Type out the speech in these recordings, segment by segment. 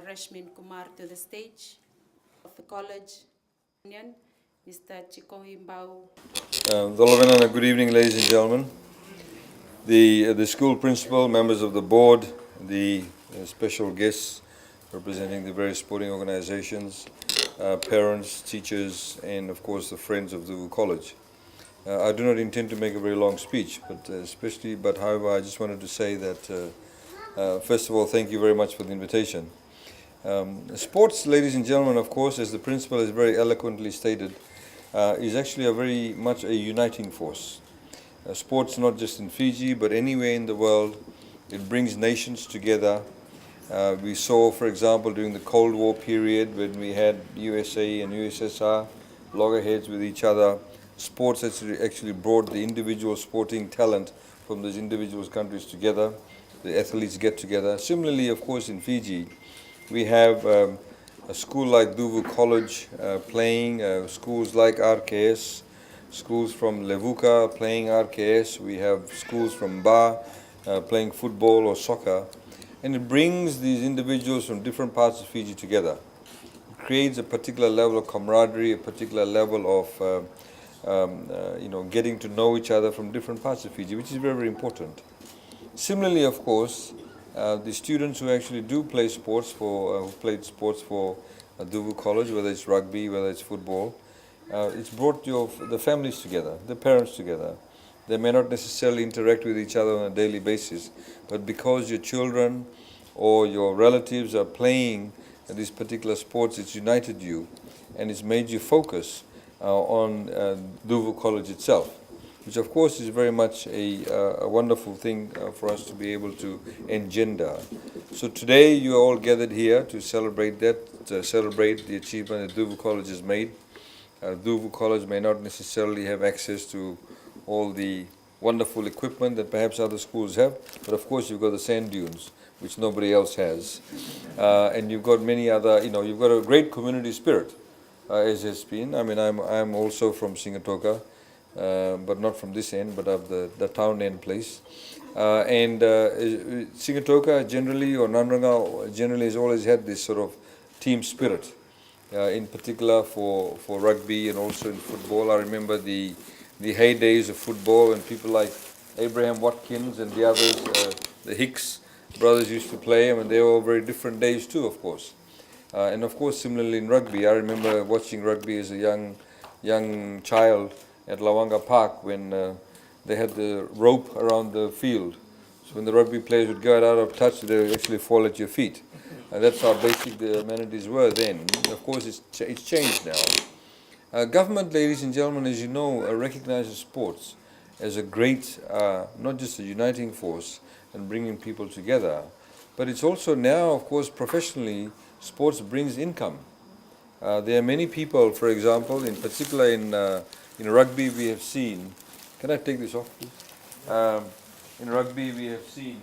Rashmin Kumar to the stage of the college union, Mr. Chikohimbau. Good evening, ladies and gentlemen. The school principal, members of the board, the special guests representing the various sporting organizations, parents, teachers, and of course the friends of the college. I do not intend to make a very long speech, but however, I just wanted to say that first of all, thank you very much for the invitation. Sports, ladies and gentlemen, of course, as the principal has very eloquently stated, is actually a very much a uniting force. Sports not just in Fiji, but anywhere in the world, it brings nations together. We saw, for example, during the Cold War period, when we had USA and USSR loggerheads with each other, sports actually brought the individual sporting talent from those individual countries together. The athletes get together. Similarly, of course, in Fiji, we have a school like Cuvu College playing, schools like RKS, schools from Levuka playing RKS. We have schools from Ba playing football or soccer. And it brings these individuals from different parts of Fiji together. It creates a particular level of camaraderie, a particular level of getting to know each other from different parts of Fiji, which is very, very important. Similarly, of course, the students who actually do play sports who played sports for Cuvu College, whether it's rugby, whether it's football, it's brought the families together, the parents together. They may not necessarily interact with each other on a daily basis, but because your children or your relatives are playing these particular sports, it's united you and it's made you focus on Cuvu College itself, which of course is very much a wonderful thing for us to be able to engender. So today you are all gathered here to celebrate that, to celebrate the achievement that Cuvu College has made. Cuvu College may not necessarily have access to all the wonderful equipment that perhaps other schools have, but of course you've got the sand dunes, which nobody else has. And you've got many other, you've got a great community spirit, as has been. I mean, I'm also from Singatoka, but not from this end, but of the town end place. Singatoka generally, or Nanranga generally, has always had this sort of team spirit, in particular for rugby and also in football. I remember the heydays of football when people like Abraham Watkins and the others, the Hicks brothers used to play. I mean, they were all very different days too, of course. And of course, similarly in rugby, I remember watching rugby as a young child at Lawanga Park when they had the rope around the field. So when the rugby players would go out of touch, they would actually fall at your feet. And that's how basic the amenities were then. Of course, it's changed now. Government, ladies and gentlemen, as you know, recognizes sports as a great, not just a uniting force and bringing people together, but it's also now, of course, professionally, sports brings income. There are many people, for example, in particular in rugby we have seen, can I take this off please? In rugby we have seen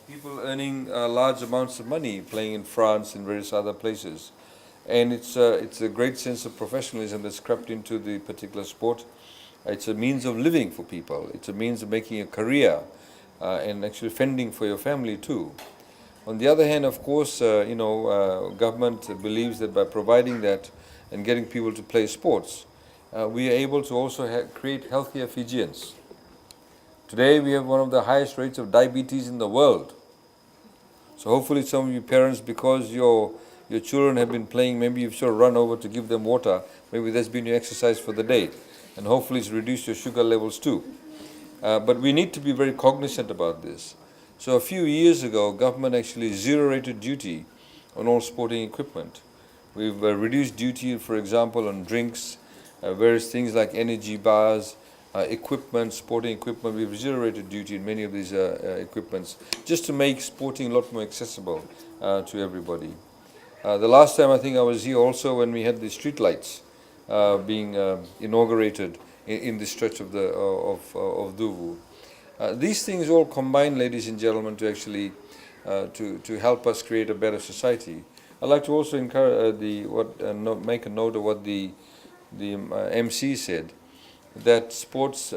people earning large amounts of money playing in France and various other places. And it's a great sense of professionalism that's crept into the particular sport. It's a means of living for people. It's a means of making a career and actually fending for your family too. On the other hand, of course, government believes that by providing that and getting people to play sports, we are able to also create healthier Fijians. Today we have one of the highest rates of diabetes in the world. So hopefully some of you parents, because your children have been playing, maybe you've sort of run over to give them water, maybe that's been your exercise for the day. And hopefully it's reduced your sugar levels too. But we need to be very cognizant about this. So a few years ago, government actually zero-rated duty on all sporting equipment. We've reduced duty, for example, on drinks, various things like energy bars, equipment, sporting equipment. We've zero-rated duty in many of these equipments, just to make sporting a lot more accessible to everybody. The last time I think I was here also when we had the street lights being inaugurated in the stretch of Cuvu. These things all combine, ladies and gentlemen, to actually to help us create a better society. I'd like to also encourage make a note of what the MC said, that sports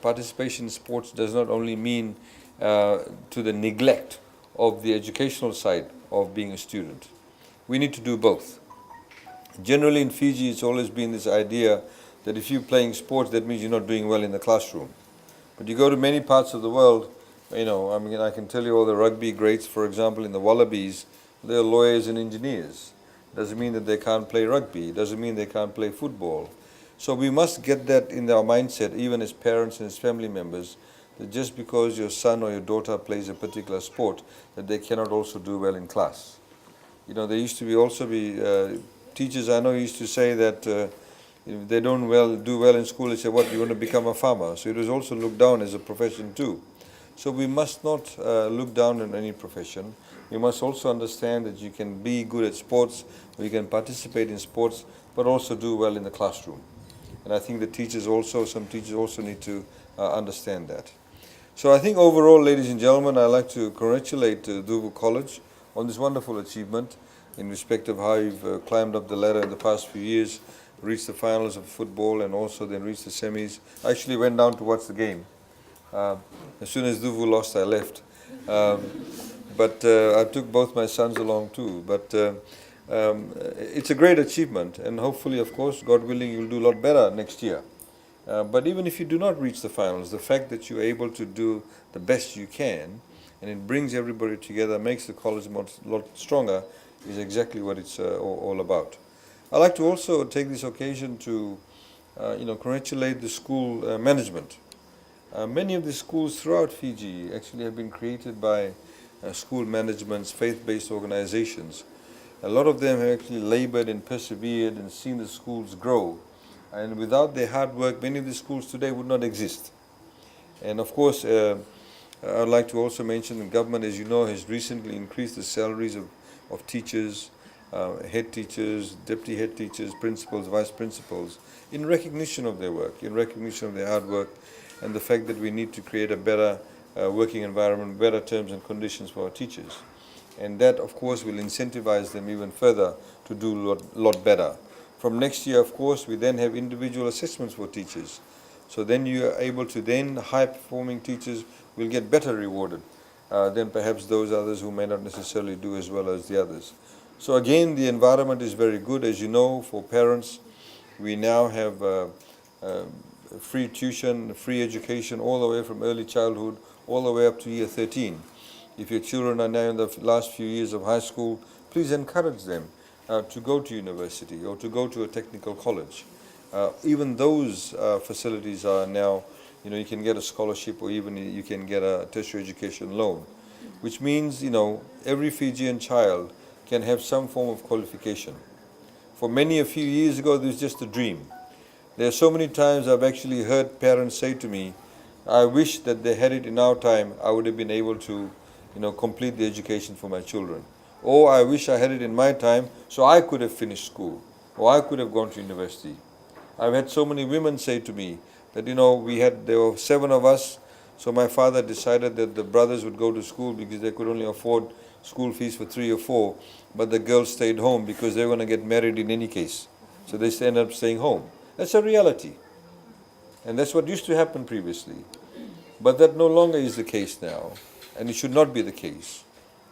participation in sports does not only mean to the neglect of the educational side of being a student. We need to do both. Generally in Fiji, it's always been this idea that if you're playing sports, that means you're not doing well in the classroom. But you go to many parts of the world, I can tell you all the rugby greats, for example, in the Wallabies, they're lawyers and engineers. Doesn't mean that they can't play rugby. Doesn't mean they can't play football. So we must get that in our mindset, even as parents and as family members, that just because your son or your daughter plays a particular sport, that they cannot also do well in class. There used to be teachers I know used to say that if they don't do well in school, they say, what, you want to become a farmer? So it was also looked down as a profession too. So we must not look down on any profession. We must also understand that you can be good at sports, or you can participate in sports, but also do well in the classroom. And I think some teachers also need to understand that. So I think overall, ladies and gentlemen, I'd like to congratulate Cuvu College on this wonderful achievement in respect of how you've climbed up the ladder in the past few years, reached the finals of football, and also then reached the semis. I actually went down to watch the game. As soon as Cuvu lost, I left. But I took both my sons along too. But it's a great achievement, and hopefully, of course, God willing, you'll do a lot better next year. But even if you do not reach the finals, the fact that you're able to do the best you can, and it brings everybody together, makes the college a lot stronger, is exactly what it's all about. I'd like to also take this occasion to congratulate the school management. Many of the schools throughout Fiji actually have been created by school managements, faith-based organizations. A lot of them have actually labored and persevered and seen the schools grow. And without their hard work, many of the schools today would not exist. And of course, I'd like to also mention the government, as you know, has recently increased the salaries of teachers, head teachers, deputy head teachers, principals, vice principals, in recognition of their work, in recognition of their hard work, and the fact that we need to create a better working environment, better terms and conditions for our teachers. And that, of course, will incentivize them even further to do a lot better. From next year, of course, we then have individual assessments for teachers. So then you are able to then, high-performing teachers will get better rewarded than perhaps those others who may not necessarily do as well as the others. So again, the environment is very good. As you know, for parents, we now have free tuition, free education, all the way from early childhood, all the way up to year 13. If your children are now in the last few years of high school, please encourage them to go to university or to go to a technical college. Even those facilities are now, you can get a scholarship, or even you can get a tertiary education loan, which means, every Fijian child can have some form of qualification. For many, a few years ago, there was just a dream. There are so many times I've actually heard parents say to me, I wish that they had it in our time, I would have been able to, complete the education for my children. Or I wish I had it in my time so I could have finished school, or I could have gone to university. I've had so many women say to me that, there were 7 of us, so my father decided that the brothers would go to school because they could only afford school fees for 3 or 4, but the girls stayed home because they were going to get married in any case. So they ended up staying home. That's a reality. And that's what used to happen previously. But that no longer is the case now, and it should not be the case.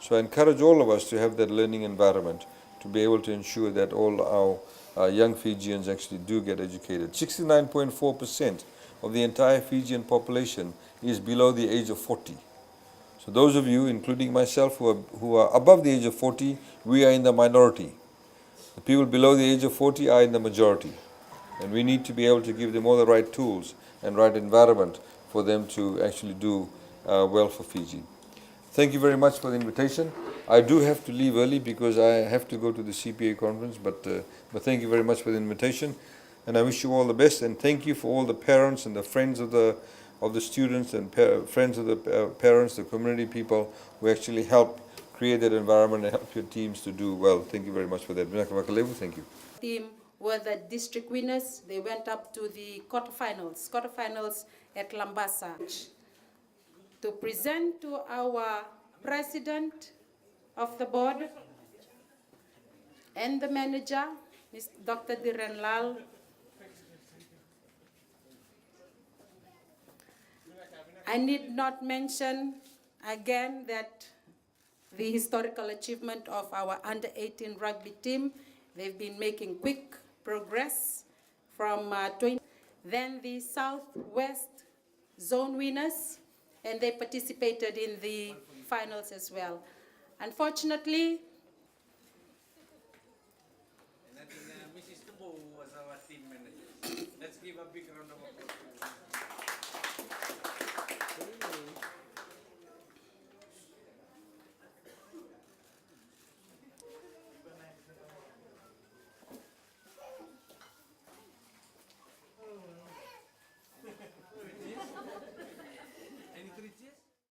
So I encourage all of us to have that learning environment to be able to ensure that all our young Fijians actually do get educated. 69.4% of the entire Fijian population is below the age of 40. So those of you, including myself, who are above the age of 40, we are in the minority. The people below the age of 40 are in the majority. And we need to be able to give them all the right tools and right environment for them to actually do well for Fiji. Thank you very much for the invitation. I do have to leave early because I have to go to the CPA conference, but thank you very much for the invitation. And I wish you all the best, and thank you for all the parents and the friends of the students and friends of the parents, the community people who actually help create that environment and help your teams to do well. Thank you very much for that. Thank you. Team were the district winners. They went up to the quarterfinals at Lambasa. To present to our president of the board and the manager, Dr. Dhiren Lal, I need not mention again that the historical achievement of our under-18 rugby team. They've been making quick progress from 20. Then the Southwest zone winners, and they participated in the finals as well. Unfortunately, and I think Mrs. Cuvu was our team manager. Let's give a big round of applause.